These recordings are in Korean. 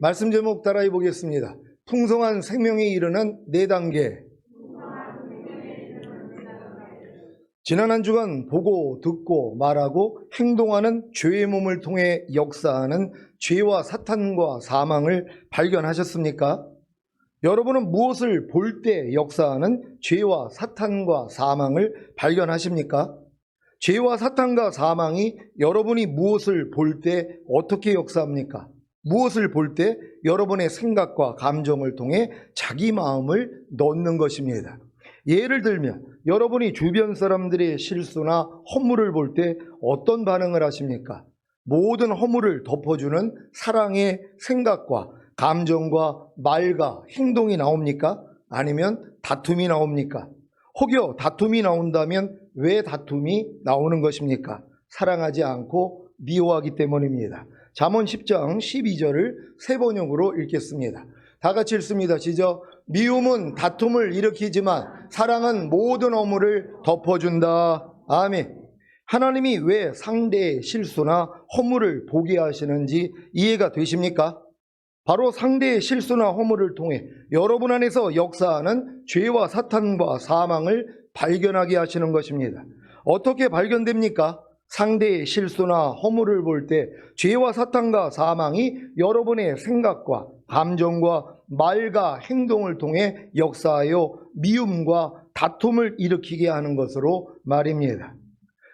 말씀 제목 따라해 보겠습니다. 풍성한 생명에 이르는 4단계. 지난 한 주간 보고 듣고 말하고 행동하는 죄의 몸을 통해 역사하는 죄와 사탄과 사망을 발견하셨습니까? 여러분은 무엇을 볼 때 역사하는 죄와 사탄과 사망을 발견하십니까? 죄와 사탄과 사망이 여러분이 무엇을 볼 때 어떻게 역사합니까? 무엇을 볼 때 여러분의 생각과 감정을 통해 자기 마음을 넣는 것입니다. 예를 들면 여러분이 주변 사람들의 실수나 허물을 볼 때 어떤 반응을 하십니까? 모든 허물을 덮어주는 사랑의 생각과 감정과 말과 행동이 나옵니까? 아니면 다툼이 나옵니까? 혹여 다툼이 나온다면 왜 다툼이 나오는 것입니까? 사랑하지 않고 미워하기 때문입니다. 잠언 10장 12절을 세 번역으로 읽겠습니다. 다 같이 읽습니다. 시작. 미움은 다툼을 일으키지만 사랑은 모든 허물을 덮어준다. 아멘. 하나님이 왜 상대의 실수나 허물을 보게 하시는지 이해가 되십니까? 바로 상대의 실수나 허물을 통해 여러분 안에서 역사하는 죄와 사탄과 사망을 발견하게 하시는 것입니다. 어떻게 발견됩니까? 상대의 실수나 허물을 볼 때 죄와 사탄과 사망이 여러분의 생각과 감정과 말과 행동을 통해 역사하여 미움과 다툼을 일으키게 하는 것으로 말입니다.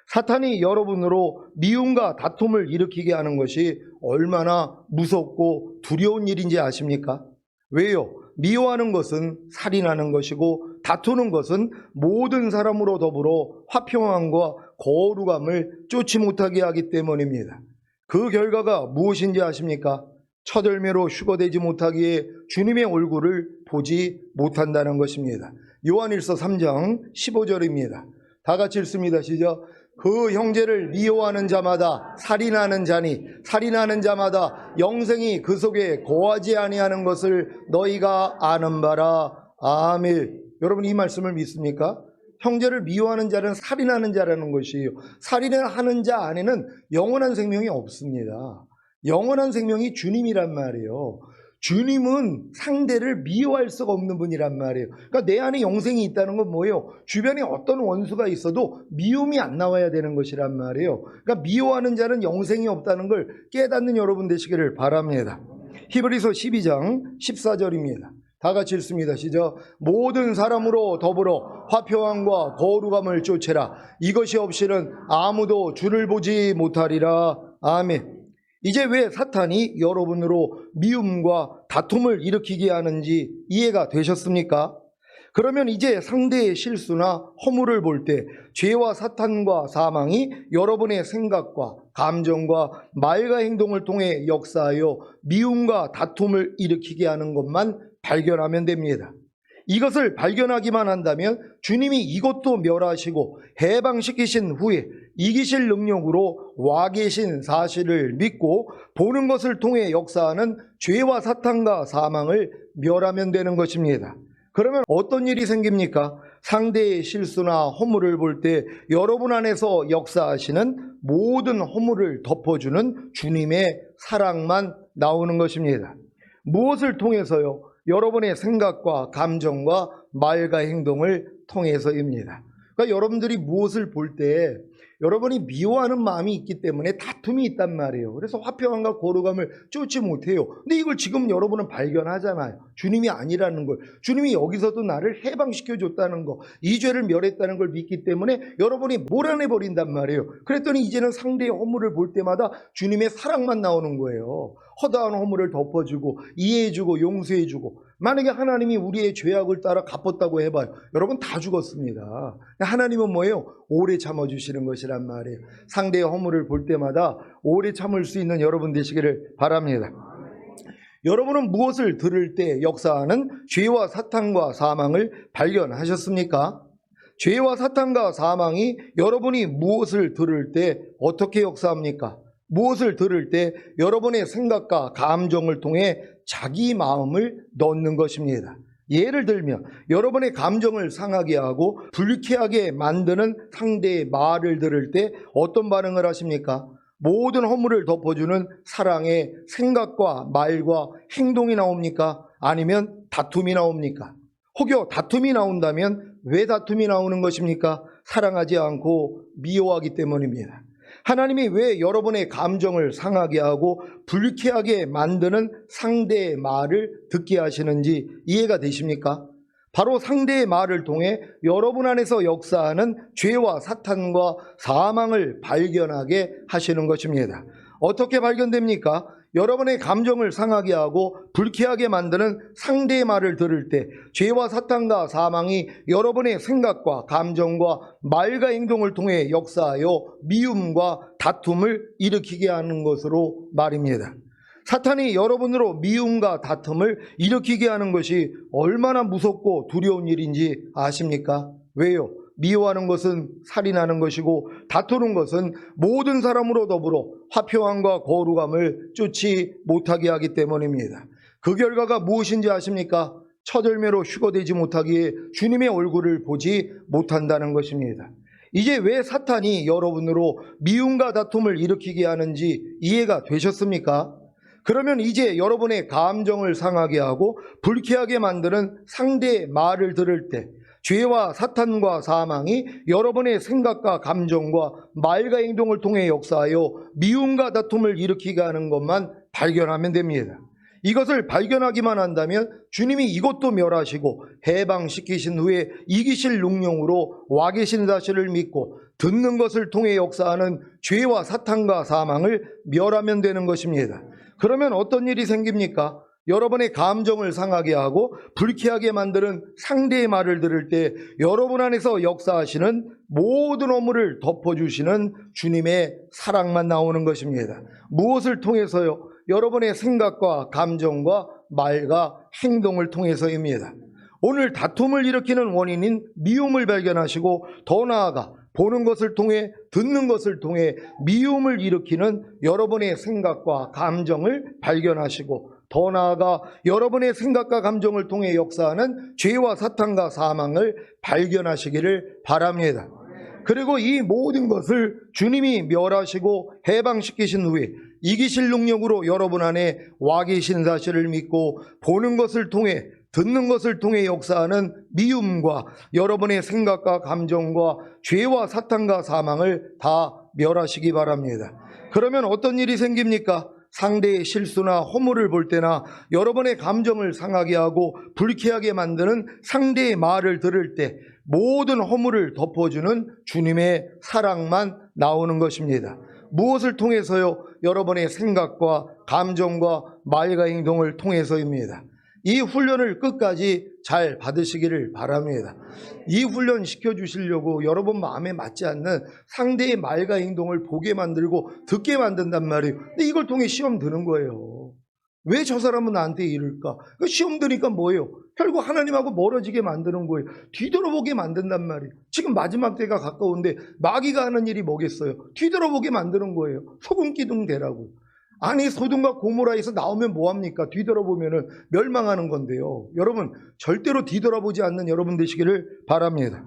사탄이 여러분으로 미움과 다툼을 일으키게 하는 것이 얼마나 무섭고 두려운 일인지 아십니까? 왜요? 미워하는 것은 살인하는 것이고 다투는 것은 모든 사람으로 더불어 화평함과 거룩함을 쫓지 못하게 하기 때문입니다. 그 결과가 무엇인지 아십니까? 첫 열매로 휴거되지 못하기에 주님의 얼굴을 보지 못한다는 것입니다. 요한일서 3장 15절입니다. 다 같이 읽습니다. 시작. 그 형제를 미워하는 자마다 살인하는 자니 살인하는 자마다 영생이 그 속에 거하지 아니하는 것을 너희가 아는 바라. 아멘. 여러분 이 말씀을 믿습니까? 형제를 미워하는 자는 살인하는 자라는 것이에요. 살인을 하는 자 안에는 영원한 생명이 없습니다. 영원한 생명이 주님이란 말이에요. 주님은 상대를 미워할 수가 없는 분이란 말이에요. 그러니까 내 안에 영생이 있다는 건 뭐예요? 주변에 어떤 원수가 있어도 미움이 안 나와야 되는 것이란 말이에요. 그러니까 미워하는 자는 영생이 없다는 걸 깨닫는 여러분 되시기를 바랍니다. 히브리서 12장 14절입니다. 다 같이 읽습니다. 시작. 모든 사람으로 더불어 화평함과 거룩함을 쫓으라. 이것이 없이는 아무도 주를 보지 못하리라. 아멘. 이제 왜 사탄이 여러분으로 미움과 다툼을 일으키게 하는지 이해가 되셨습니까? 그러면 이제 상대의 실수나 허물을 볼 때 죄와 사탄과 사망이 여러분의 생각과 감정과 말과 행동을 통해 역사하여 미움과 다툼을 일으키게 하는 것만 발견하면 됩니다. 이것을 발견하기만 한다면 주님이 이것도 멸하시고 해방시키신 후에 이기실 능력으로 와 계신 사실을 믿고 보는 것을 통해 역사하는 죄와 사탄과 사망을 멸하면 되는 것입니다. 그러면 어떤 일이 생깁니까? 상대의 실수나 허물을 볼 때 여러분 안에서 역사하시는 모든 허물을 덮어주는 주님의 사랑만 나오는 것입니다. 무엇을 통해서요? 여러분의 생각과 감정과 말과 행동을 통해서입니다. 그러니까 여러분들이 무엇을 볼 때 여러분이 미워하는 마음이 있기 때문에 다툼이 있단 말이에요. 그래서 화평함과 거룩함을 쫓지 못해요. 근데 이걸 지금 여러분은 발견하잖아요. 주님이 아니라는 걸. 주님이 여기서도 나를 해방시켜줬다는 거, 이 죄를 멸했다는 걸 믿기 때문에 여러분이 몰아내버린단 말이에요. 그랬더니 이제는 상대의 허물을 볼 때마다 주님의 사랑만 나오는 거예요. 허다한 허물을 덮어주고 이해해주고 용서해주고. 만약에 하나님이 우리의 죄악을 따라 갚았다고 해봐요. 여러분 다 죽었습니다. 하나님은 뭐예요? 오래 참아주시는 것이란 말이에요. 상대의 허물을 볼 때마다 오래 참을 수 있는 여러분 되시기를 바랍니다. 여러분은 무엇을 들을 때 역사하는 죄와 사탄과 사망을 발견하셨습니까? 죄와 사탄과 사망이 여러분이 무엇을 들을 때 어떻게 역사합니까? 무엇을 들을 때 여러분의 생각과 감정을 통해 자기 마음을 넣는 것입니다. 예를 들면 여러분의 감정을 상하게 하고 불쾌하게 만드는 상대의 말을 들을 때 어떤 반응을 하십니까? 모든 허물을 덮어주는 사랑의 생각과 말과 행동이 나옵니까? 아니면 다툼이 나옵니까? 혹여 다툼이 나온다면 왜 다툼이 나오는 것입니까? 사랑하지 않고 미워하기 때문입니다. 하나님이 왜 여러분의 감정을 상하게 하고 불쾌하게 만드는 상대의 말을 듣게 하시는지 이해가 되십니까? 바로 상대의 말을 통해 여러분 안에서 역사하는 죄와 사탄과 사망을 발견하게 하시는 것입니다. 어떻게 발견됩니까? 여러분의 감정을 상하게 하고 불쾌하게 만드는 상대의 말을 들을 때 죄와 사탄과 사망이 여러분의 생각과 감정과 말과 행동을 통해 역사하여 미움과 다툼을 일으키게 하는 것으로 말입니다. 사탄이 여러분으로 미움과 다툼을 일으키게 하는 것이 얼마나 무섭고 두려운 일인지 아십니까? 왜요? 미워하는 것은 살인하는 것이고 다투는 것은 모든 사람으로 더불어 화평함과 거룩함을 쫓지 못하게 하기 때문입니다. 그 결과가 무엇인지 아십니까? 첫 열매로 휴거되지 못하기에 주님의 얼굴을 보지 못한다는 것입니다. 이제 왜 사탄이 여러분으로 미움과 다툼을 일으키게 하는지 이해가 되셨습니까? 그러면 이제 여러분의 감정을 상하게 하고 불쾌하게 만드는 상대의 말을 들을 때 죄와 사탄과 사망이 여러분의 생각과 감정과 말과 행동을 통해 역사하여 미움과 다툼을 일으키게 하는 것만 발견하면 됩니다. 이것을 발견하기만 한다면 주님이 이것도 멸하시고 해방시키신 후에 이기실 능력으로 와 계신 사실을 믿고 듣는 것을 통해 역사하는 죄와 사탄과 사망을 멸하면 되는 것입니다. 그러면 어떤 일이 생깁니까? 여러분의 감정을 상하게 하고 불쾌하게 만드는 상대의 말을 들을 때 여러분 안에서 역사하시는 모든 허물을 덮어주시는 주님의 사랑만 나오는 것입니다. 무엇을 통해서요? 여러분의 생각과 감정과 말과 행동을 통해서입니다. 오늘 다툼을 일으키는 원인인 미움을 발견하시고 더 나아가 보는 것을 통해 듣는 것을 통해 미움을 일으키는 여러분의 생각과 감정을 발견하시고 더 나아가 여러분의 생각과 감정을 통해 역사하는 죄와 사탄과 사망을 발견하시기를 바랍니다. 그리고 이 모든 것을 주님이 멸하시고 해방시키신 후에 이기실 능력으로 여러분 안에 와 계신 사실을 믿고 보는 것을 통해 듣는 것을 통해 역사하는 미움과 여러분의 생각과 감정과 죄와 사탄과 사망을 다 멸하시기 바랍니다. 그러면 어떤 일이 생깁니까? 상대의 실수나 허물을 볼 때나 여러분의 감정을 상하게 하고 불쾌하게 만드는 상대의 말을 들을 때 모든 허물을 덮어주는 주님의 사랑만 나오는 것입니다. 무엇을 통해서요? 여러분의 생각과 감정과 말과 행동을 통해서입니다. 이 훈련을 끝까지 잘 받으시기를 바랍니다. 이 훈련 시켜주시려고 여러분 마음에 맞지 않는 상대의 말과 행동을 보게 만들고 듣게 만든단 말이에요. 근데 이걸 통해 시험 드는 거예요. 왜 저 사람은 나한테 이럴까? 시험 드니까 뭐예요? 결국 하나님하고 멀어지게 만드는 거예요. 뒤돌아보게 만든단 말이에요. 지금 마지막 때가 가까운데 마귀가 하는 일이 뭐겠어요? 뒤돌아보게 만드는 거예요. 소금기둥 되라고요. 아니 소돔과 고모라에서 나오면 뭐합니까? 뒤돌아보면 멸망하는 건데요. 여러분 절대로 뒤돌아보지 않는 여러분 되시기를 바랍니다.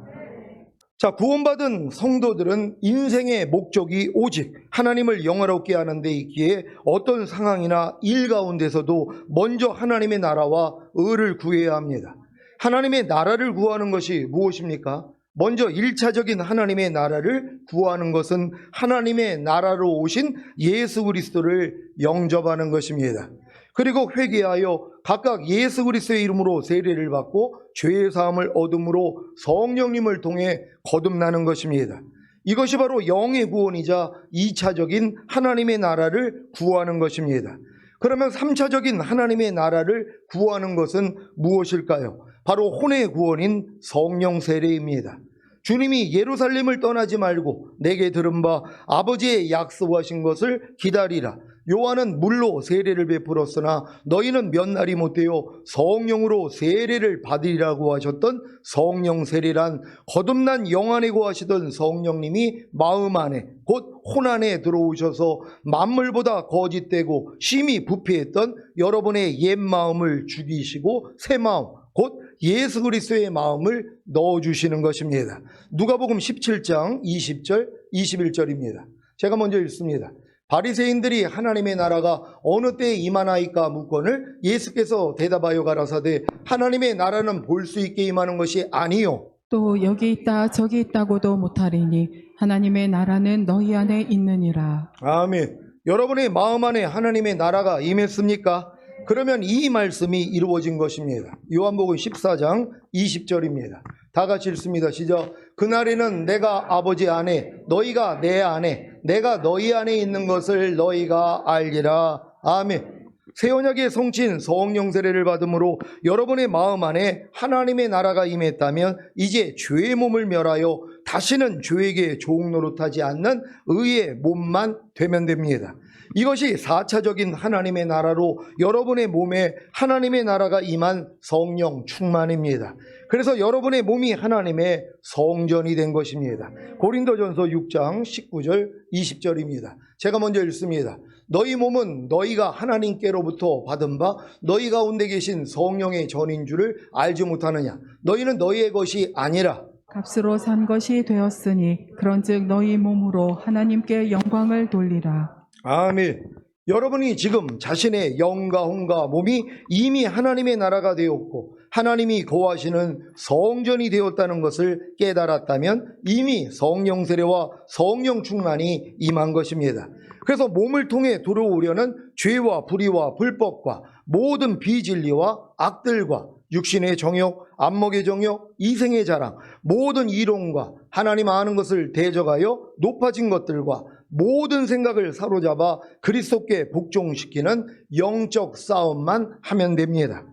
자, 구원받은 성도들은 인생의 목적이 오직 하나님을 영화롭게 하는 데 있기에 어떤 상황이나 일 가운데서도 먼저 하나님의 나라와 의를 구해야 합니다. 하나님의 나라를 구하는 것이 무엇입니까? 먼저 1차적인 하나님의 나라를 구하는 것은 하나님의 나라로 오신 예수 그리스도를 영접하는 것입니다. 그리고 회개하여 각각 예수 그리스도의 이름으로 세례를 받고 죄의 사함을 얻음으로 성령님을 통해 거듭나는 것입니다. 이것이 바로 영의 구원이자 2차적인 하나님의 나라를 구하는 것입니다. 그러면 3차적인 하나님의 나라를 구하는 것은 무엇일까요? 바로 혼의 구원인 성령 세례입니다. 주님이 예루살렘을 떠나지 말고 내게 들은 바 아버지의 약속하신 것을 기다리라. 요한은 물로 세례를 베풀었으나 너희는 몇 날이 못되어 성령으로 세례를 받으리라고 하셨던 성령 세례란 거듭난 영 안에 거하시던 성령님이 마음 안에 곧 혼 안에 들어오셔서 만물보다 거짓되고 심히 부패했던 여러분의 옛 마음을 죽이시고 새 마음 곧 예수 그리스도의 마음을 넣어주시는 것입니다. 누가복음 17장 20절 21절입니다. 제가 먼저 읽습니다. 바리새인들이 하나님의 나라가 어느 때에 임하나이까 묻거늘 예수께서 대답하여 가라사대 하나님의 나라는 볼 수 있게 임하는 것이 아니요 또 여기 있다 저기 있다고도 못하리니 하나님의 나라는 너희 안에 있느니라. 아멘. 여러분의 마음 안에 하나님의 나라가 임했습니까? 그러면 이 말씀이 이루어진 것입니다. 요한복음 14장 20절입니다. 다 같이 읽습니다. 시작. 그날에는 내가 아버지 안에 너희가 내 안에 내가 너희 안에 있는 것을 너희가 알리라. 아멘. 새 언약의 성취인 성령 세례를 받음으로 여러분의 마음 안에 하나님의 나라가 임했다면 이제 죄의 몸을 멸하여 다시는 죄에게 종노릇하지 않는 의의 몸만 되면 됩니다. 이것이 4차적인 하나님의 나라로 여러분의 몸에 하나님의 나라가 임한 성령 충만입니다. 그래서 여러분의 몸이 하나님의 성전이 된 것입니다. 고린도전서 6장 19절 20절입니다. 제가 먼저 읽습니다. 너희 몸은 너희가 하나님께로부터 받은 바 너희 가운데 계신 성령의 전인 줄을 알지 못하느냐. 너희는 너희의 것이 아니라 값으로 산 것이 되었으니 그런즉 너희 몸으로 하나님께 영광을 돌리라. 아멘. 여러분이 지금 자신의 영과 혼과 몸이 이미 하나님의 나라가 되었고 하나님이 거하시는 성전이 되었다는 것을 깨달았다면 이미 성령 세례와 성령 충만이 임한 것입니다. 그래서 몸을 통해 들어오려는 죄와 불의와 불법과 모든 비진리와 악들과 육신의 정욕, 안목의 정욕, 이생의 자랑, 모든 이론과 하나님 아는 것을 대적하여 높아진 것들과 모든 생각을 사로잡아 그리스도께 복종시키는 영적 싸움만 하면 됩니다.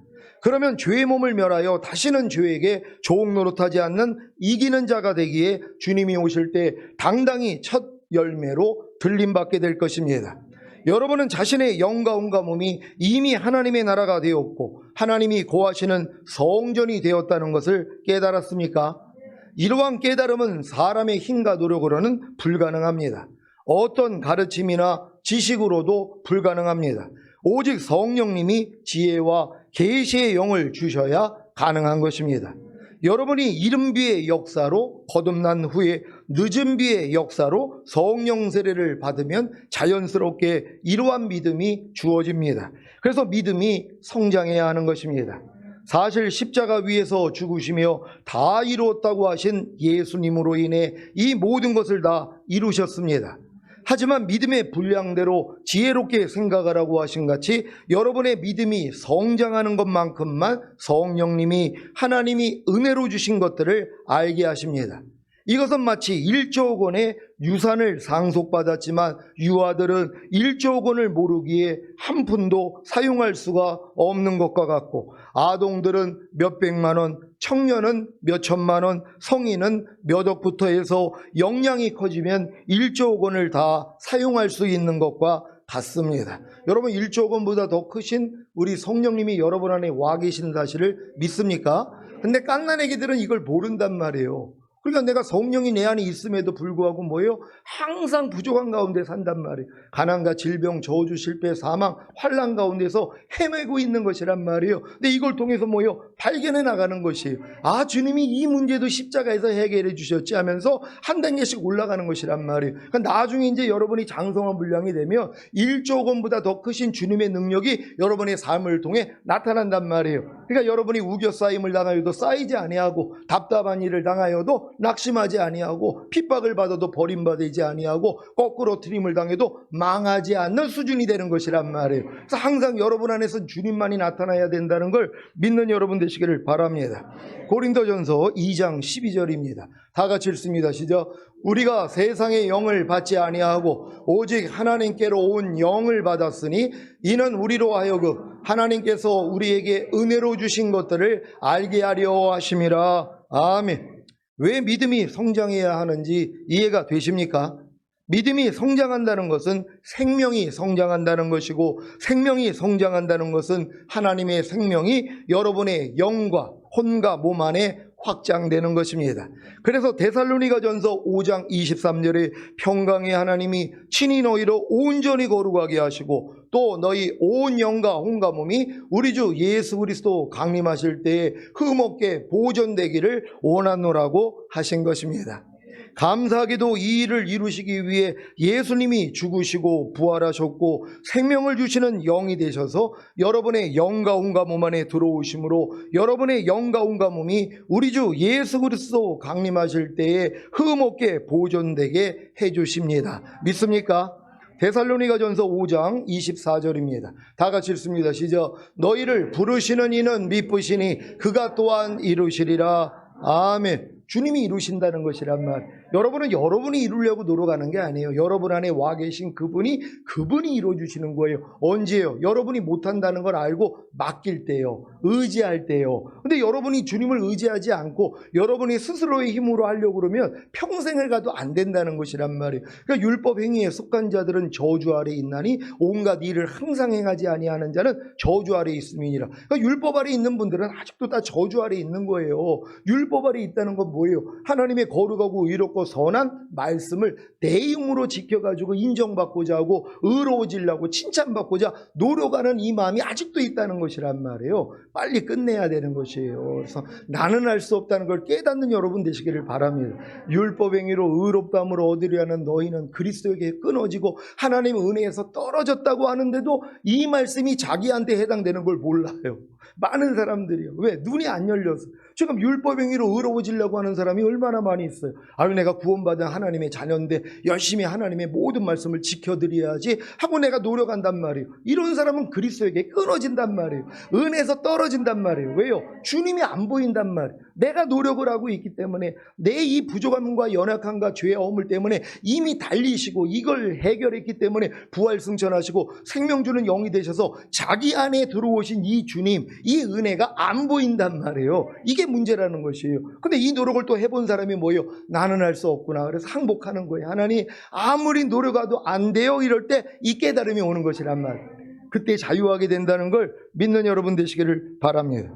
그러면 죄의 몸을 멸하여 다시는 죄에게 종 노릇하지 않는 이기는 자가 되기에 주님이 오실 때 당당히 첫 열매로 들림받게 될 것입니다. 여러분은 자신의 영과 혼과 몸이 이미 하나님의 나라가 되었고 하나님이 거하시는 성전이 되었다는 것을 깨달았습니까? 이러한 깨달음은 사람의 힘과 노력으로는 불가능합니다. 어떤 가르침이나 지식으로도 불가능합니다. 오직 성령님이 지혜와 계시의 영을 주셔야 가능한 것입니다. 여러분이 이른 비의 역사로 거듭난 후에 늦은 비의 역사로 성령 세례를 받으면 자연스럽게 이러한 믿음이 주어집니다. 그래서 믿음이 성장해야 하는 것입니다. 사실 십자가 위에서 죽으시며 다 이루었다고 하신 예수님으로 인해 이 모든 것을 다 이루셨습니다. 하지만 믿음의 분량대로 지혜롭게 생각하라고 하신 같이 여러분의 믿음이 성장하는 것만큼만 성령님이 하나님이 은혜로 주신 것들을 알게 하십니다. 이것은 마치 1조 원의 유산을 상속받았지만 유아들은 1조 원을 모르기에 한 푼도 사용할 수가 없는 것과 같고 아동들은 몇백만 원, 청년은 몇천만 원, 성인은 몇 억부터 해서 역량이 커지면 1조 원을 다 사용할 수 있는 것과 같습니다. 여러분 1조 원보다 더 크신 우리 성령님이 여러분 안에 와 계신 사실을 믿습니까? 근데 갓난애기들은 이걸 모른단 말이에요. 그러니까 내가 성령이 내 안에 있음에도 불구하고 뭐예요? 항상 부족한 가운데 산단 말이에요. 가난과 질병, 저주, 실패, 사망, 환난 가운데서 헤매고 있는 것이란 말이에요. 근데 이걸 통해서 뭐예요? 발견해 나가는 것이에요. 아, 주님이 이 문제도 십자가에서 해결해 주셨지 하면서 한 단계씩 올라가는 것이란 말이에요. 그러니까 나중에 이제 여러분이 장성한 분량이 되면 1조 원보다 더 크신 주님의 능력이 여러분의 삶을 통해 나타난단 말이에요. 그러니까 여러분이 우겨싸임을 당하여도 쌓이지 아니하고 답답한 일을 당하여도 낙심하지 아니하고 핍박을 받아도 버림받지 아니하고 거꾸로 트림을 당해도 망하지 않는 수준이 되는 것이란 말이에요. 그래서 항상 여러분 안에서 주님만이 나타나야 된다는 걸 믿는 여러분 되시기를 바랍니다. 고린도전서 2장 12절입니다. 다 같이 읽습니다. 시작. 우리가 세상의 영을 받지 아니하고 오직 하나님께로 온 영을 받았으니 이는 우리로 하여금 하나님께서 우리에게 은혜로 주신 것들을 알게 하려 하심이라. 아멘. 왜 믿음이 성장해야 하는지 이해가 되십니까? 믿음이 성장한다는 것은 생명이 성장한다는 것이고 생명이 성장한다는 것은 하나님의 생명이 여러분의 영과 혼과 몸 안에 확장되는 것입니다. 그래서 데살로니가전서 5장 23절에 평강의 하나님이 친히 너희를 온전히 거룩하게 하시고 또 너희 온 영과 혼과 몸이 우리 주 예수 그리스도 강림하실 때에 흠없게 보존되기를 원하노라고 하신 것입니다. 감사하게도 이 일을 이루시기 위해 예수님이 죽으시고 부활하셨고 생명을 주시는 영이 되셔서 여러분의 영과 온과 몸 안에 들어오심으로 여러분의 영과 온과 몸이 우리 주 예수 그리스도 강림하실 때에 흠없게 보존되게 해주십니다. 믿습니까? 데살로니가전서 5장 24절입니다. 다 같이 읽습니다. 시작. 너희를 부르시는 이는 미쁘시니 그가 또한 이루시리라. 아멘. 주님이 이루신다는 것이란 말. 여러분은 여러분이 이루려고 노력하는 게 아니에요. 여러분 안에 와 계신 그분이 이루어주시는 거예요. 언제요? 여러분이 못한다는 걸 알고 맡길 때요. 의지할 때요. 근데 여러분이 주님을 의지하지 않고 여러분이 스스로의 힘으로 하려고 그러면 평생을 가도 안 된다는 것이란 말이에요. 그러니까 율법 행위에 속한 자들은 저주 아래 있나니 온갖 일을 항상 행하지 아니하는 자는 저주 아래 있음이니라. 그러니까 율법 아래 있는 분들은 아직도 다 저주 아래 있는 거예요. 율법 아래 있다는 건 뭐예요? 하나님의 거룩하고 의롭고 선한 말씀을 내 힘으로 지켜가지고 인정받고자 하고 의로워지려고 칭찬받고자 노력하는 이 마음이 아직도 있다는 것이란 말이에요. 빨리 끝내야 되는 것이에요. 그래서 나는 할 수 없다는 걸 깨닫는 여러분 되시기를 바랍니다. 율법 행위로 의롭다함을 얻으려 하는 너희는 그리스도에게 끊어지고 하나님 은혜에서 떨어졌다고 하는데도 이 말씀이 자기한테 해당되는 걸 몰라요. 많은 사람들이요. 왜? 눈이 안 열려서. 지금 율법 행위로 의로워지려고 하는 사람이 얼마나 많이 있어요. 아유, 내가 구원받은 하나님의 자녀인데 열심히 하나님의 모든 말씀을 지켜드려야지 하고 내가 노력한단 말이에요. 이런 사람은 그리스도에게 끊어진단 말이에요. 은혜에서 떨어진단 말이에요. 왜요? 주님이 안 보인단 말이에요. 내가 노력을 하고 있기 때문에 내 이 부족함과 연약함과 죄의 허물 때문에 이미 달리시고 이걸 해결했기 때문에 부활승천하시고 생명 주는 영이 되셔서 자기 안에 들어오신 이 주님, 이 은혜가 안 보인단 말이에요. 이게 문제라는 것이에요. 근데 이 노력을 또 해본 사람이 뭐예요? 나는 할 수 없구나. 그래서 항복하는 거예요. 하나님, 아무리 노력해도 안 돼요. 이럴 때 이 깨달음이 오는 것이란 말. 그때 자유하게 된다는 걸 믿는 여러분 되시기를 바랍니다.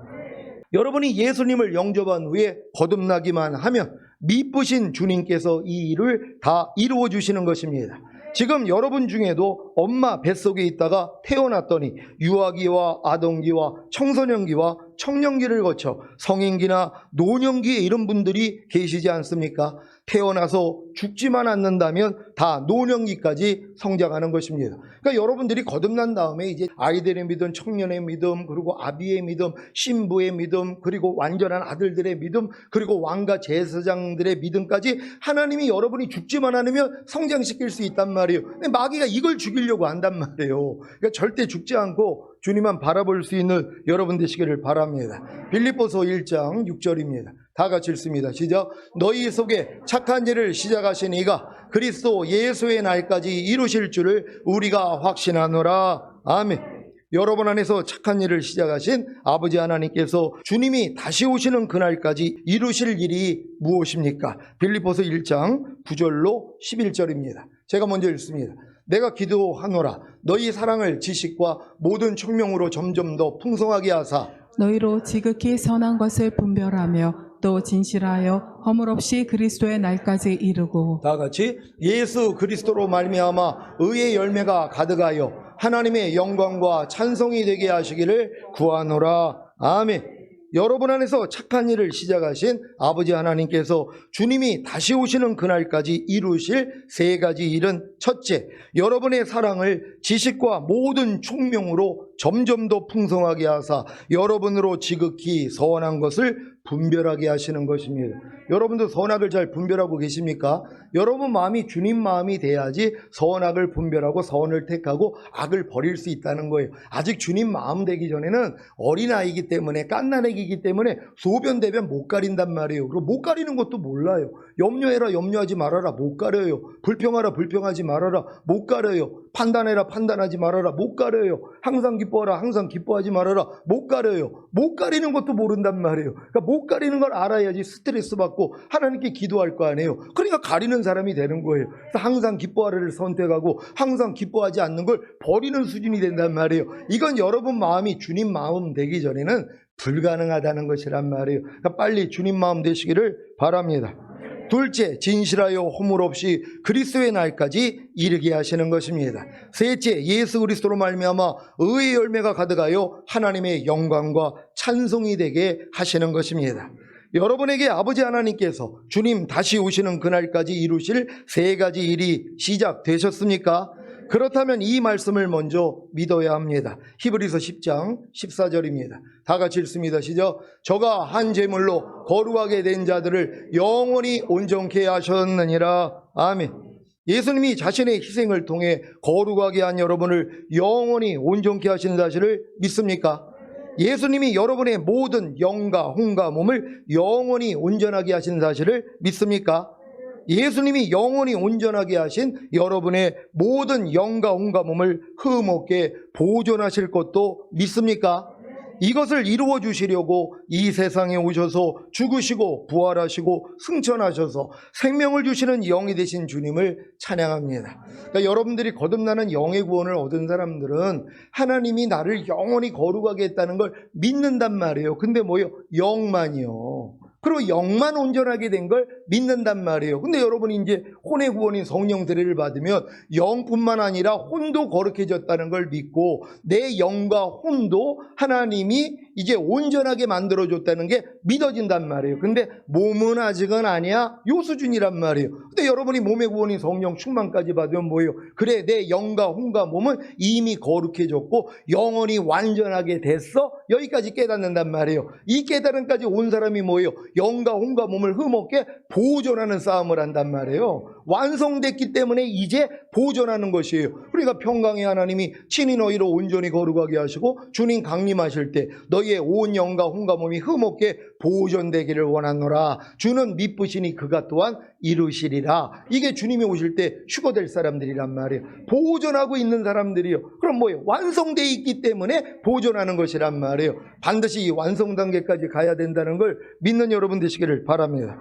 여러분이 예수님을 영접한 후에 거듭나기만 하면 미쁘신 주님께서 이 일을 다 이루어 주시는 것입니다. 지금 여러분 중에도 엄마 뱃속에 있다가 태어났더니 유아기와 아동기와 청소년기와 청년기를 거쳐 성인기나 노년기에 이른 분들이 계시지 않습니까? 태어나서 죽지만 않는다면 다 노년기까지 성장하는 것입니다. 그러니까 여러분들이 거듭난 다음에 이제 아이들의 믿음, 청년의 믿음, 그리고 아비의 믿음, 신부의 믿음, 그리고 완전한 아들들의 믿음, 그리고 왕과 제사장들의 믿음까지 하나님이 여러분이 죽지만 않으면 성장시킬 수 있단 말이에요. 근데 마귀가 이걸 죽이려고 한단 말이에요. 그러니까 절대 죽지 않고 주님만 바라볼 수 있는 여러분 되시기를 바랍니다. 빌립보서 1장 6절입니다. 다 같이 읽습니다. 시작. 너희 속에 착한 일을 시작하신 이가 그리스도 예수의 날까지 이루실 줄을 우리가 확신하노라. 아멘. 여러분 안에서 착한 일을 시작하신 아버지 하나님께서 주님이 다시 오시는 그날까지 이루실 일이 무엇입니까? 빌립보서 1장 9절로 11절입니다. 제가 먼저 읽습니다. 내가 기도하노라. 너희 사랑을 지식과 모든 총명으로 점점 더 풍성하게 하사 너희로 지극히 선한 것을 분별하며 또 진실하여 허물 없이 그리스도의 날까지 이르고 다 같이 예수 그리스도로 말미암아 의의 열매가 가득하여 하나님의 영광과 찬송이 되게 하시기를 구하노라. 아멘. 여러분 안에서 착한 일을 시작하신 아버지 하나님께서 주님이 다시 오시는 그날까지 이루실 세 가지 일은 첫째, 여러분의 사랑을 지식과 모든 총명으로 점점 더 풍성하게 하사 여러분으로 지극히 선한 것을 분별하게 하시는 것입니다. 여러분도 선악을 잘 분별하고 계십니까? 여러분 마음이 주님 마음이 돼야지 선악을 분별하고 선을 택하고 악을 버릴 수 있다는 거예요. 아직 주님 마음 되기 전에는 어린아이이기 때문에 갓난아기이기 때문에 소변 대변 못 가린단 말이에요. 그리고 못 가리는 것도 몰라요. 염려해라 염려하지 말아라 못 가려요. 불평하라 불평하지 말아라 못 가려요. 판단해라 판단하지 말아라 못 가려요. 항상 기뻐하라 항상 기뻐하지 말아라 못 가려요. 못 가리는 것도 모른단 말이에요. 그러니까 못 가리는 걸 알아야지 스트레스 받고 하나님께 기도할 거 아니에요. 그러니까 가리는 사람이 되는 거예요. 그래서 항상 기뻐하라를 선택하고 항상 기뻐하지 않는 걸 버리는 수준이 된단 말이에요. 이건 여러분 마음이 주님 마음 되기 전에는 불가능하다는 것이란 말이에요. 그러니까 빨리 주님 마음 되시기를 바랍니다. 둘째, 진실하여 허물 없이 그리스도의 날까지 이르게 하시는 것입니다. 셋째, 예수 그리스도로 말미암아 의의 열매가 가득하여 하나님의 영광과 찬송이 되게 하시는 것입니다. 여러분에게 아버지 하나님께서 주님 다시 오시는 그날까지 이루실 세 가지 일이 시작되셨습니까? 그렇다면 이 말씀을 먼저 믿어야 합니다. 히브리서 10장 14절입니다. 다 같이 읽습니다. 시작. 저가 한 제물로 거룩하게 된 자들을 영원히 온전케 하셨느니라. 아멘. 예수님이 자신의 희생을 통해 거룩하게 한 여러분을 영원히 온전케 하시는 사실을 믿습니까? 예수님이 여러분의 모든 영과 혼과 몸을 영원히 온전하게 하시는 사실을 믿습니까? 예수님이 영원히 온전하게 하신 여러분의 모든 영과 혼과 몸을 흠없게 보존하실 것도 믿습니까? 이것을 이루어 주시려고 이 세상에 오셔서 죽으시고 부활하시고 승천하셔서 생명을 주시는 영이 되신 주님을 찬양합니다. 그러니까 여러분들이 거듭나는 영의 구원을 얻은 사람들은 하나님이 나를 영원히 거룩하게 했다는 걸 믿는단 말이에요. 근데 뭐요? 영만이요. 그리고 영만 온전하게 된 걸 믿는단 말이에요. 근데 여러분이 이제 혼의 구원인 성령 세례를 받으면 영뿐만 아니라 혼도 거룩해졌다는 걸 믿고 내 영과 혼도 하나님이 이제 온전하게 만들어줬다는 게 믿어진단 말이에요. 근데 몸은 아직은 아니야? 요 수준이란 말이에요. 근데 여러분이 몸의 구원인 성령 충만까지 받으면 뭐예요? 그래, 내 영과 혼과 몸은 이미 거룩해졌고 영원히 완전하게 됐어? 여기까지 깨닫는단 말이에요. 이 깨달음까지 온 사람이 뭐예요? 영과 혼과 몸을 흠없게 보존하는 싸움을 한단 말이에요. 완성됐기 때문에 이제 보존하는 것이에요. 그러니까 평강의 하나님이 친히 너희를 온전히 거룩하게 하시고 주님 강림하실 때 너희의 온 영과 혼과 몸이 흠없게 보존되기를 원하노라. 주는 미쁘시니 그가 또한 이루시리라. 이게 주님이 오실 때 휴거될 사람들이란 말이에요. 보존하고 있는 사람들이요. 그럼 뭐예요? 완성되어 있기 때문에 보존하는 것이란 말이에요. 반드시 이 완성 단계까지 가야 된다는 걸 믿는 여러분 되시기를 바랍니다.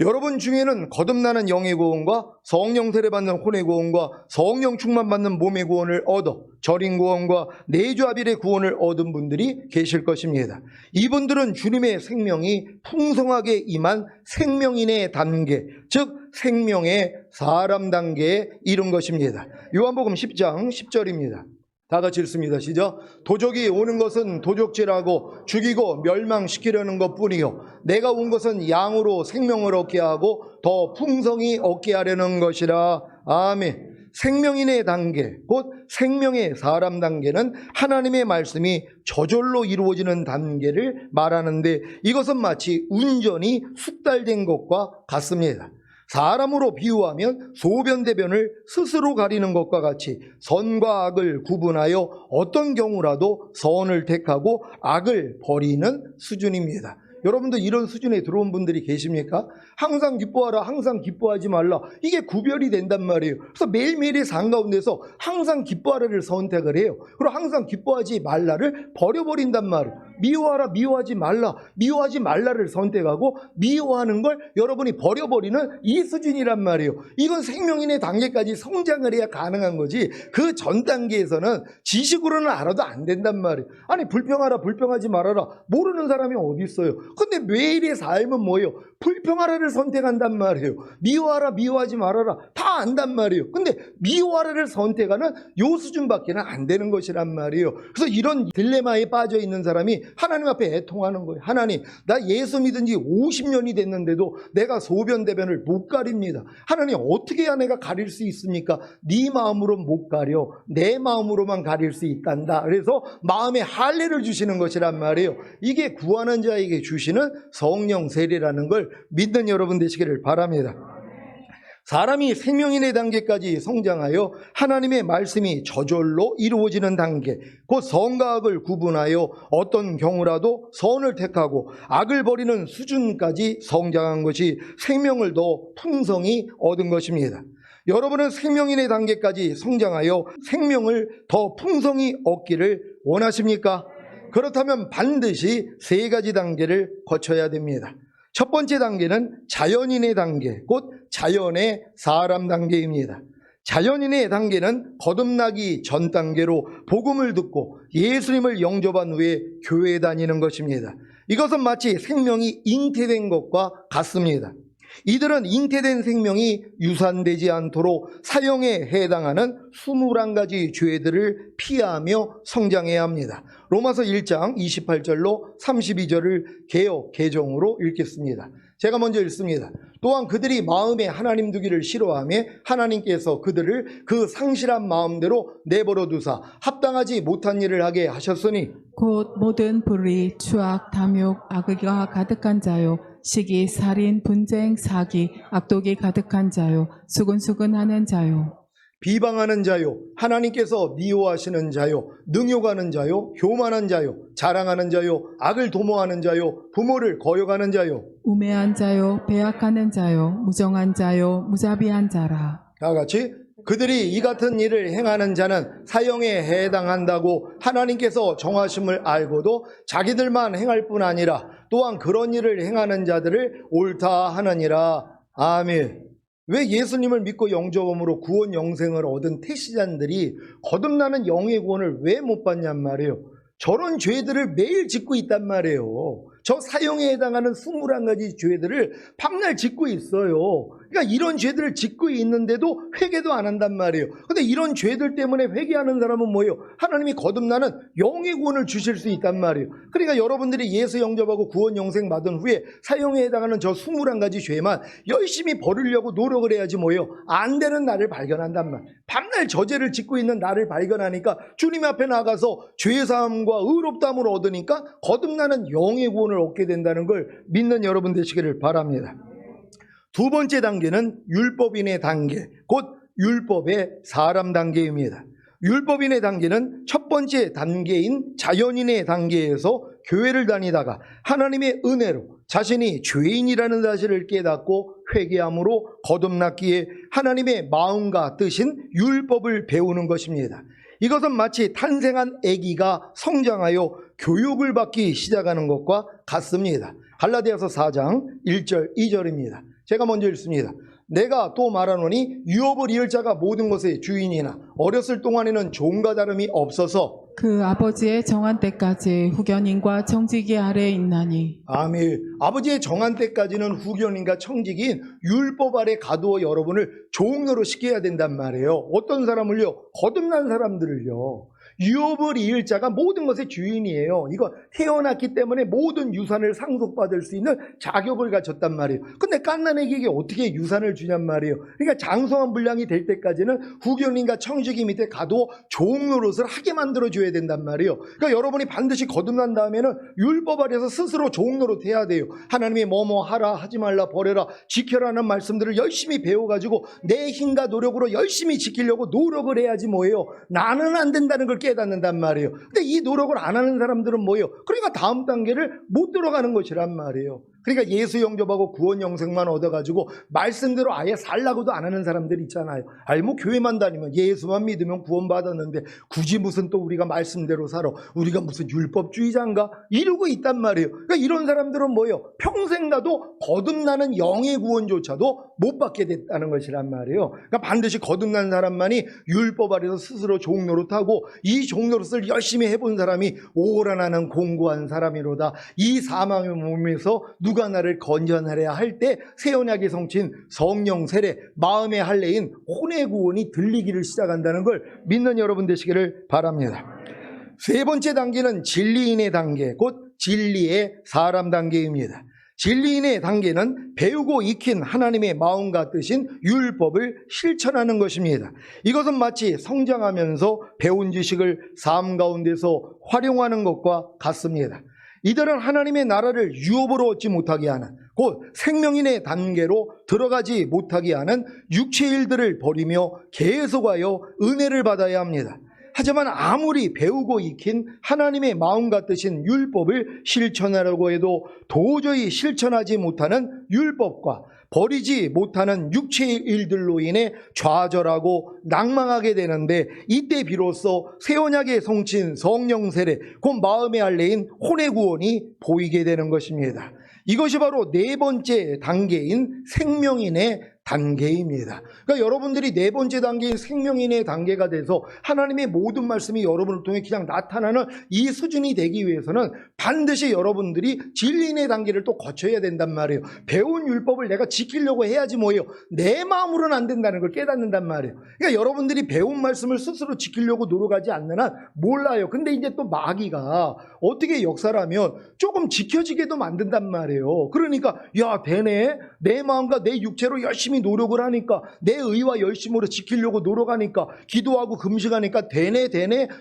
여러분 중에는 거듭나는 영의 구원과 성령 세례 받는 혼의 구원과 성령 충만 받는 몸의 구원을 얻어 절인 구원과 내주합일의 구원을 얻은 분들이 계실 것입니다. 이분들은 주님의 생명이 풍성하게 임한 생명인의 단계, 즉 생명의 사람 단계에 이른 것입니다. 요한복음 10장 10절입니다. 다 같이 읽습니다. 시작. 도적이 오는 것은 도적질하고 죽이고 멸망시키려는 것뿐이요 내가 온 것은 양으로 생명을 얻게 하고 더 풍성히 얻게 하려는 것이라. 아멘. 생명인의 단계, 곧 생명의 사람 단계는 하나님의 말씀이 저절로 이루어지는 단계를 말하는데 이것은 마치 운전이 숙달된 것과 같습니다. 사람으로 비유하면 소변대변을 스스로 가리는 것과 같이 선과 악을 구분하여 어떤 경우라도 선을 택하고 악을 버리는 수준입니다. 여러분들 이런 수준에 들어온 분들이 계십니까? 항상 기뻐하라, 항상 기뻐하지 말라. 이게 구별이 된단 말이에요. 그래서 매일매일의 삶 가운데서 항상 기뻐하라를 선택을 해요. 그리고 항상 기뻐하지 말라를 버려버린단 말이에요. 미워하라, 미워하지 말라. 미워하지 말라를 선택하고 미워하는 걸 여러분이 버려버리는 이 수준이란 말이에요. 이건 생명인의 단계까지 성장을 해야 가능한 거지 그 전 단계에서는 지식으로는 알아도 안 된단 말이에요. 아니 불평하라, 불평하지 말아라. 모르는 사람이 어디 있어요. 근데 매일의 삶은 뭐예요? 불평하라를 선택한단 말이에요. 미워하라, 미워하지 말아라. 다 안단 말이에요. 근데 미워하라를 선택하는 요 수준밖에는 안 되는 것이란 말이에요. 그래서 이런 딜레마에 빠져 있는 사람이 하나님 앞에 애통하는 거예요. 하나님, 나 예수 믿은 지 50년이 됐는데도 내가 소변대변을 못 가립니다. 하나님, 어떻게 해야 내가 가릴 수 있습니까? 네 마음으로 못 가려. 내 마음으로만 가릴 수 있단다. 그래서 마음에 할례를 주시는 것이란 말이에요. 이게 구하는 자에게 주시는 성령 세례라는 걸 믿는 여러분 되시기를 바랍니다. 사람이 생명인의 단계까지 성장하여 하나님의 말씀이 저절로 이루어지는 단계, 곧 선과 악을 구분하여 어떤 경우라도 선을 택하고 악을 버리는 수준까지 성장한 것이 생명을 더 풍성히 얻은 것입니다. 여러분은 생명인의 단계까지 성장하여 생명을 더 풍성히 얻기를 원하십니까? 그렇다면 반드시 세 가지 단계를 거쳐야 됩니다. 첫 번째 단계는 자연인의 단계, 곧 자연의 사람 단계입니다. 자연인의 단계는 거듭나기 전 단계로 복음을 듣고 예수님을 영접한 후에 교회에 다니는 것입니다. 이것은 마치 생명이 잉태된 것과 같습니다. 이들은 잉태된 생명이 유산되지 않도록 사형에 해당하는 21가지 죄들을 피하며 성장해야 합니다. 로마서 1장 28절로 32절을 개역 개정으로 읽겠습니다. 제가 먼저 읽습니다. 또한 그들이 마음에 하나님 두기를 싫어하며 하나님께서 그들을 그 상실한 마음대로 내버려 두사 합당하지 못한 일을 하게 하셨으니 곧 모든 불의, 추악, 탐욕, 악의가 가득한 자요, 시기, 살인, 분쟁, 사기, 악독이 가득한 자요, 수근수근하는 자요, 비방하는 자요, 하나님께서 미워하시는 자요, 능욕하는 자요, 교만한 자요, 자랑하는 자요, 악을 도모하는 자요, 부모를 거역하는 자요. 우매한 자요, 배약하는 자요, 무정한 자요, 무자비한 자라. 다 같이 그들이 이 같은 일을 행하는 자는 사형에 해당한다고 하나님께서 정하심을 알고도 자기들만 행할 뿐 아니라 또한 그런 일을 행하는 자들을 옳다 하느니라. 아멘. 왜 예수님을 믿고 영접함으로 구원 영생을 얻은 태시자들이 거듭나는 영의 구원을 왜 못 받냔 말이에요. 저런 죄들을 매일 짓고 있단 말이에요. 저 사형에 해당하는 21가지 죄들을 밤날 짓고 있어요. 그러니까 이런 죄들을 짓고 있는데도 회개도 안 한단 말이에요. 근데 이런 죄들 때문에 회개하는 사람은 뭐예요? 하나님이 거듭나는 영의 구원을 주실 수 있단 말이에요. 그러니까 여러분들이 예수 영접하고 구원 영생 받은 후에 사형에 해당하는 저 21가지 죄만 열심히 버리려고 노력을 해야지 뭐예요? 안 되는 나를 발견한단 말이에요. 밤날 저 죄를 짓고 있는 나를 발견하니까 주님 앞에 나가서 죄사함과 의롭다함을 얻으니까 거듭나는 영의 구원을 얻게 된다는 걸 믿는 여러분 되시기를 바랍니다. 두 번째 단계는 율법인의 단계, 곧 율법의 사람 단계입니다. 율법인의 단계는 첫 번째 단계인 자연인의 단계에서 교회를 다니다가 하나님의 은혜로 자신이 죄인이라는 사실을 깨닫고 회개함으로 거듭났기에 하나님의 마음과 뜻인 율법을 배우는 것입니다. 이것은 마치 탄생한 아기가 성장하여 교육을 받기 시작하는 것과 같습니다. 갈라디아서 4장 1절 2절입니다. 제가 먼저 읽습니다. 내가 또 말하노니 유업을 이을 자가 모든 것의 주인이나 어렸을 동안에는 종과 다름이 없어서 그 아버지의 정한 때까지 후견인과 청지기 아래에 있나니. 아멘. 아버지의 정한 때까지는 후견인과 청지기인 율법 아래 가두어 여러분을 종로로 시켜야 된단 말이에요. 어떤 사람을요? 거듭난 사람들을요. 유업을 이을 자가 모든 것의 주인이에요. 이거 태어났기 때문에 모든 유산을 상속받을 수 있는 자격을 갖췄단 말이에요. 근데 갓난아기에게 어떻게 유산을 주냔 말이에요. 그러니까 장성한 분량이 될 때까지는 후견인과 청지기 밑에 가두어 종 노릇을 하게 만들어줘야 된단 말이에요. 그러니까 여러분이 반드시 거듭난 다음에는 율법 아래서 스스로 종 노릇 해야 돼요. 하나님이 뭐뭐 하라, 하지 말라, 버려라, 지켜라는 말씀들을 열심히 배워가지고 내 힘과 노력으로 열심히 지키려고 노력을 해야지 뭐예요. 나는 안 된다는 걸 깨닫는단 말이에요. 근데 이 노력을 안 하는 사람들은 뭐예요? 그러니까 다음 단계를 못 들어가는 것이란 말이에요. 그러니까 예수 영접하고 구원 영생만 얻어가지고 말씀대로 아예 살라고도 안 하는 사람들 있잖아요. 아니 뭐 교회만 다니면 예수만 믿으면 구원 받았는데 굳이 무슨 또 우리가 말씀대로 살아? 우리가 무슨 율법주의자인가? 이러고 있단 말이에요. 그러니까 이런 사람들은 뭐예요? 평생 가도 거듭나는 영의 구원조차도 못 받게 됐다는 것이란 말이에요. 그러니까 반드시 거듭난 사람만이 율법 아래서 스스로 종노릇하고 이 종노릇을 열심히 해본 사람이 오라나는 공고한 사람이로다. 이 사망의 몸에서 누가 나를 건져내려 할 때 새 언약의 성취인 성령 세례, 마음의 할례인 혼의 구원이 들리기를 시작한다는 걸 믿는 여러분 되시기를 바랍니다. 세 번째 단계는 진리인의 단계, 곧 진리의 사람 단계입니다. 진리인의 단계는 배우고 익힌 하나님의 마음과 뜻인 율법을 실천하는 것입니다. 이것은 마치 성장하면서 배운 지식을 삶 가운데서 활용하는 것과 같습니다. 이들은 하나님의 나라를 유업으로 얻지 못하게 하는, 곧 생명인의 단계로 들어가지 못하게 하는 육체의 일들을 버리며 계속하여 은혜를 받아야 합니다. 하지만 아무리 배우고 익힌 하나님의 마음과 뜻인 율법을 실천하려고 해도 도저히 실천하지 못하는 율법과 버리지 못하는 육체의 일들로 인해 좌절하고 낭망하게 되는데, 이때 비로소 새 언약의 성취인 성령 세례, 곧 마음의 할례인 혼의 구원이 보이게 되는 것입니다. 이것이 바로 네 번째 단계인 생명인의 단계입니다. 그러니까 여러분들이 네 번째 단계인 생명인의 단계가 돼서 하나님의 모든 말씀이 여러분을 통해 그냥 나타나는 이 수준이 되기 위해서는 반드시 여러분들이 진리인의 단계를 또 거쳐야 된단 말이에요. 배운 율법을 내가 지키려고 해야지 뭐예요. 내 마음으로는 안 된다는 걸 깨닫는단 말이에요. 그러니까 여러분들이 배운 말씀을 스스로 지키려고 노력하지 않는 한 몰라요. 근데 이제 또 마귀가 어떻게 역사를 하면 조금 지켜지게도 만든단 말이에요. 그러니까 야 되네. 내 마음과 내 육체로 열심히 노력을 하니까 내 의와 열심으로 지키려고 노력하니까 기도하고 금식하니까 되네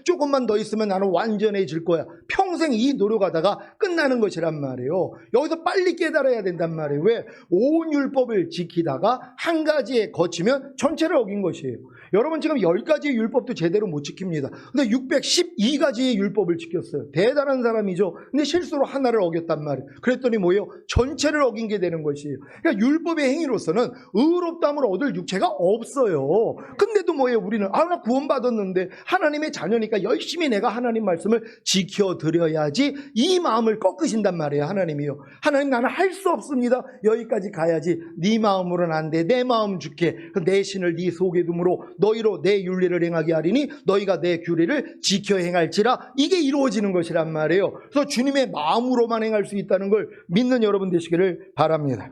조금만 더 있으면 나는 완전해질 거야. 평생 이 노력하다가 끝나는 것이란 말이에요. 여기서 빨리 깨달아야 된단 말이에요. 왜? 온 율법을 지키다가 한 가지에 거치면 전체를 어긴 것이에요. 여러분 지금 10가지의 율법도 제대로 못 지킵니다. 근데 612가지의 율법을 지켰어요. 대단한 사람이죠. 근데 실수로 하나를 어겼단 말이에요. 그랬더니 뭐예요? 전체를 어긴 게 되는 것이에요. 그러니까 율법의 행위로서는 의롭다함을 얻을 육체가 없어요. 근데도 뭐예요? 우리는 나 구원받았는데 하나님의 자녀니까 열심히 내가 하나님 말씀을 지켜드려야지 이 마음을 꺾으신단 말이에요. 하나님이요. 하나님 나는 할 수 없습니다. 여기까지 가야지. 네 마음으로는 안 돼. 내 마음 줄게. 내 신을 네 속에 둠으로 너희로 내 윤리를 행하게 하리니 너희가 내 규례를 지켜 행할지라. 이게 이루어지는 것이란 말이에요. 그래서 주님의 마음으로만 행할 수 있다는 걸 믿는 여러분 되시기를 바랍니다.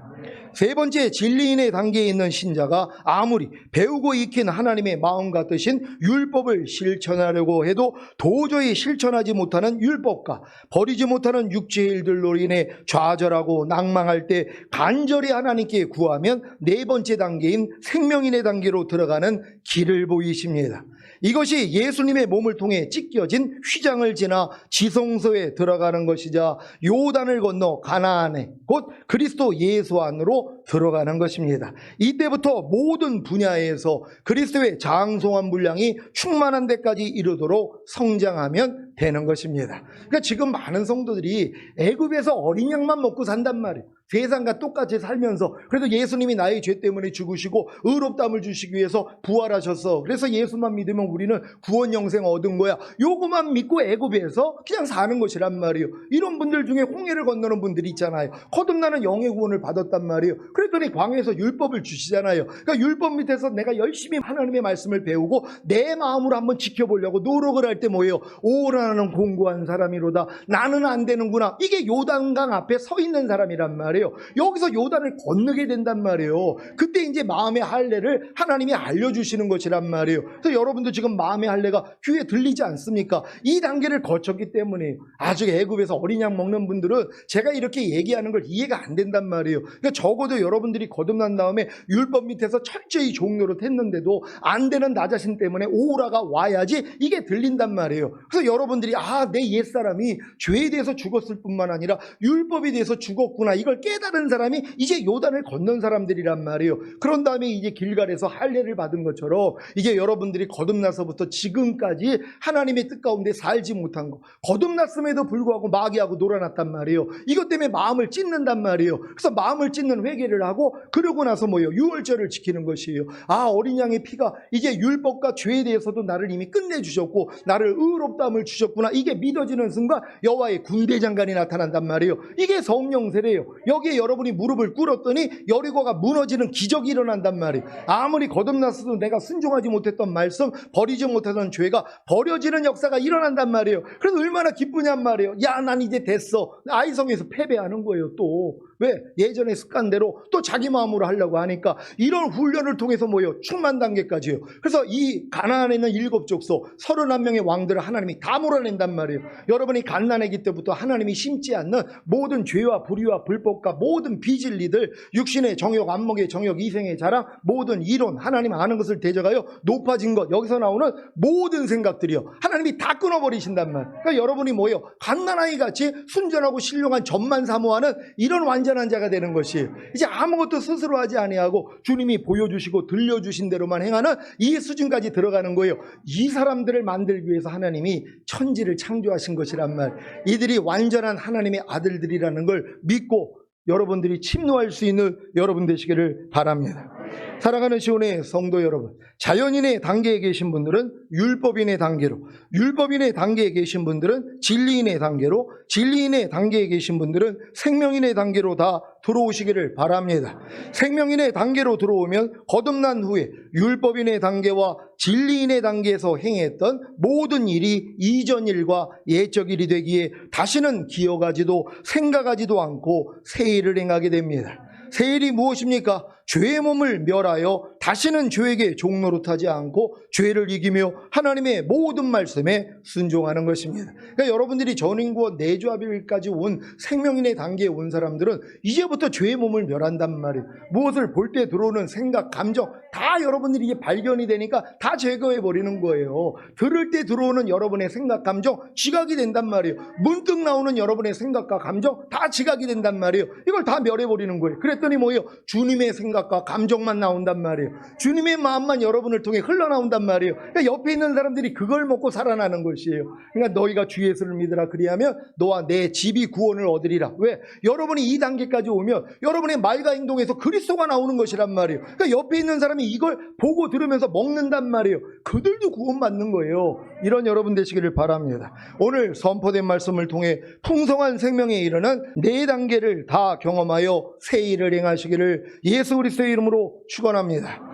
세 번째, 진리인의 단계에 있는 신자가 아무리 배우고 익힌 하나님의 마음 같으신 율법을 실천하려고 해도 도저히 실천하지 못하는 율법과 버리지 못하는 육체의 일들로 인해 좌절하고 낭망할 때 간절히 하나님께 구하면 네 번째 단계인 생명인의 단계로 들어가는 길을 보이십니다. 이것이 예수님의 몸을 통해 찢겨진 휘장을 지나 지성소에 들어가는 것이자 요단을 건너 가나안에 곧 그리스도 예수 안으로 들어가는 것입니다. 이때부터 모든 분야에서 그리스도의 장성한 분량이 충만한 데까지 이르도록 성장하면 되는 것입니다. 그러니까 지금 많은 성도들이 애굽에서 어린 양만 먹고 산단 말이에요. 세상과 똑같이 살면서 그래도 예수님이 나의 죄 때문에 죽으시고 의롭다함을 주시기 위해서 부활하셨어. 그래서 예수만 믿으면 우리는 구원 영생 얻은 거야. 요거만 믿고 애굽에서 그냥 사는 것이란 말이에요. 이런 분들 중에 홍해를 건너는 분들이 있잖아요. 거듭나는 영의 구원을 받았단 말이에요. 그랬더니 광야에서 율법을 주시잖아요. 그러니까 율법 밑에서 내가 열심히 하나님의 말씀을 배우고 내 마음으로 한번 지켜보려고 노력을 할 때 뭐예요? 오라는 공고한 사람이로다. 나는 안 되는구나. 이게 요단강 앞에 서 있는 사람이란 말이에요. 여기서 요단을 건너게 된단 말이에요. 그때 이제 마음의 할례를 하나님이 알려주시는 것이란 말이에요. 그래서 여러분도 지금 마음의 할례가 귀에 들리지 않습니까? 이 단계를 거쳤기 때문에 아직 애굽에서 어린 양 먹는 분들은 제가 이렇게 얘기하는 걸 이해가 안 된단 말이에요. 그러니까 적어도 여러분들이 거듭난 다음에 율법 밑에서 철저히 종노릇 했는데도 안 되는 나 자신 때문에 오라가 와야지 이게 들린단 말이에요. 그래서 여러분들이 내 옛사람이 죄에 대해서 죽었을 뿐만 아니라 율법에 대해서 죽었구나 이걸 깨달은 사람이 이제 요단을 건넌 사람들이란 말이에요. 그런 다음에 이제 길갈에서 할례를 받은 것처럼 이제 여러분들이 거듭나서부터 지금까지 하나님의 뜻 가운데 살지 못한 거 거듭났음에도 불구하고 마귀하고 놀아났단 말이에요. 이것 때문에 마음을 찢는단 말이에요. 그래서 마음을 찢는 회개를 하고 그러고 나서 뭐예요? 유월절을 지키는 것이에요. 어린 양의 피가 이제 율법과 죄에 대해서도 나를 이미 끝내주셨고 나를 의롭다함을 주셨구나. 이게 믿어지는 순간 여호와의 군대장관이 나타난단 말이에요. 이게 성령 세례예요. 여기에 여러분이 무릎을 꿇었더니 여리고가 무너지는 기적이 일어난단 말이에요. 아무리 거듭났어도 내가 순종하지 못했던 말씀, 버리지 못하던 죄가 버려지는 역사가 일어난단 말이에요. 그래서 얼마나 기쁘냔 말이에요. 난 이제 됐어. 아이성에서 패배하는 거예요. 또 왜? 예전의 습관대로 또 자기 마음으로 하려고 하니까 이런 훈련을 통해서 뭐예요? 충만 단계까지요. 그래서 이 가나안에 있는 7족속 31명의 왕들을 하나님이 다 몰아낸단 말이에요. 여러분이 갓난아기 때부터 하나님이 심지 않는 모든 죄와 불의와 불법과 모든 비진리들, 육신의 정욕, 안목의 정욕, 이생의 자랑, 모든 이론, 하나님 아는 것을 대적하여 높아진 것, 여기서 나오는 모든 생각들이요. 하나님이 다 끊어버리신단 말이에요. 그러니까 여러분이 뭐예요? 갓난아기 같이 순전하고 신령한 점만 사모하는 이런 완전한 자가 되는 것이에요. 이제 아무것도 스스로 하지 아니하고 주님이 보여주시고 들려주신 대로만 행하는 이 수준까지 들어가는 거예요. 이 사람들을 만들기 위해서 하나님이 천지를 창조하신 것이란 말. 이들이 완전한 하나님의 아들들이라는 걸 믿고 여러분들이 침노할 수 있는 여러분 되시기를 바랍니다. 사랑하는 시온의 성도 여러분, 자연인의 단계에 계신 분들은 율법인의 단계로, 율법인의 단계에 계신 분들은 진리인의 단계로, 진리인의 단계에 계신 분들은 생명인의 단계로 다 들어오시기를 바랍니다. 생명인의 단계로 들어오면 거듭난 후에 율법인의 단계와 진리인의 단계에서 행했던 모든 일이 이전 일과 예적 일이 되기에 다시는 기억하지도 생각하지도 않고 새 일을 행하게 됩니다. 새 일이 무엇입니까? 죄의 몸을 멸하여 다시는 죄에게 종노릇하지 않고 죄를 이기며 하나님의 모든 말씀에 순종하는 것입니다. 그러니까 여러분들이 전인구원 내주합일까지 온 생명인의 단계에 온 사람들은 이제부터 죄의 몸을 멸한단 말이에요. 무엇을 볼 때 들어오는 생각, 감정 다 여러분들이 이게 발견이 되니까 다 제거해 버리는 거예요. 들을 때 들어오는 여러분의 생각, 감정 지각이 된단 말이에요. 문득 나오는 여러분의 생각과 감정 다 지각이 된단 말이에요. 이걸 다 멸해 버리는 거예요. 그랬더니 뭐예요? 주님의 생각과 감정만 나온단 말이에요. 주님의 마음만 여러분을 통해 흘러나온단 말이에요. 그러니까 옆에 있는 사람들이 그걸 먹고 살아나는 것이에요. 그러니까 너희가 주 예수를 믿으라 그리하면 너와 내 집이 구원을 얻으리라. 왜? 여러분이 이 단계까지 오면 여러분의 말과 행동에서 그리스도가 나오는 것이란 말이에요. 그러니까 옆에 있는 사람이 이걸 보고 들으면서 먹는단 말이에요. 그들도 구원받는 거예요. 이런 여러분 되시기를 바랍니다. 오늘 선포된 말씀을 통해 풍성한 생명에 이르는 4단계를 다 경험하여 새 일을 행하시기를 예수 그리스도의 이름으로 축원합니다.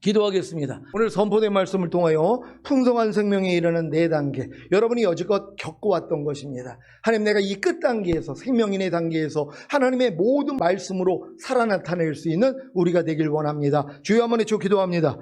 기도하겠습니다. 오늘 선포된 말씀을 통하여 풍성한 생명에 이르는 4단계, 여러분이 여지껏 겪어왔던 것입니다. 하나님, 내가 이 끝단계에서, 생명인의 단계에서 하나님의 모든 말씀으로 살아 나타낼 수 있는 우리가 되길 원합니다. 주여 한번 해줘 기도합니다.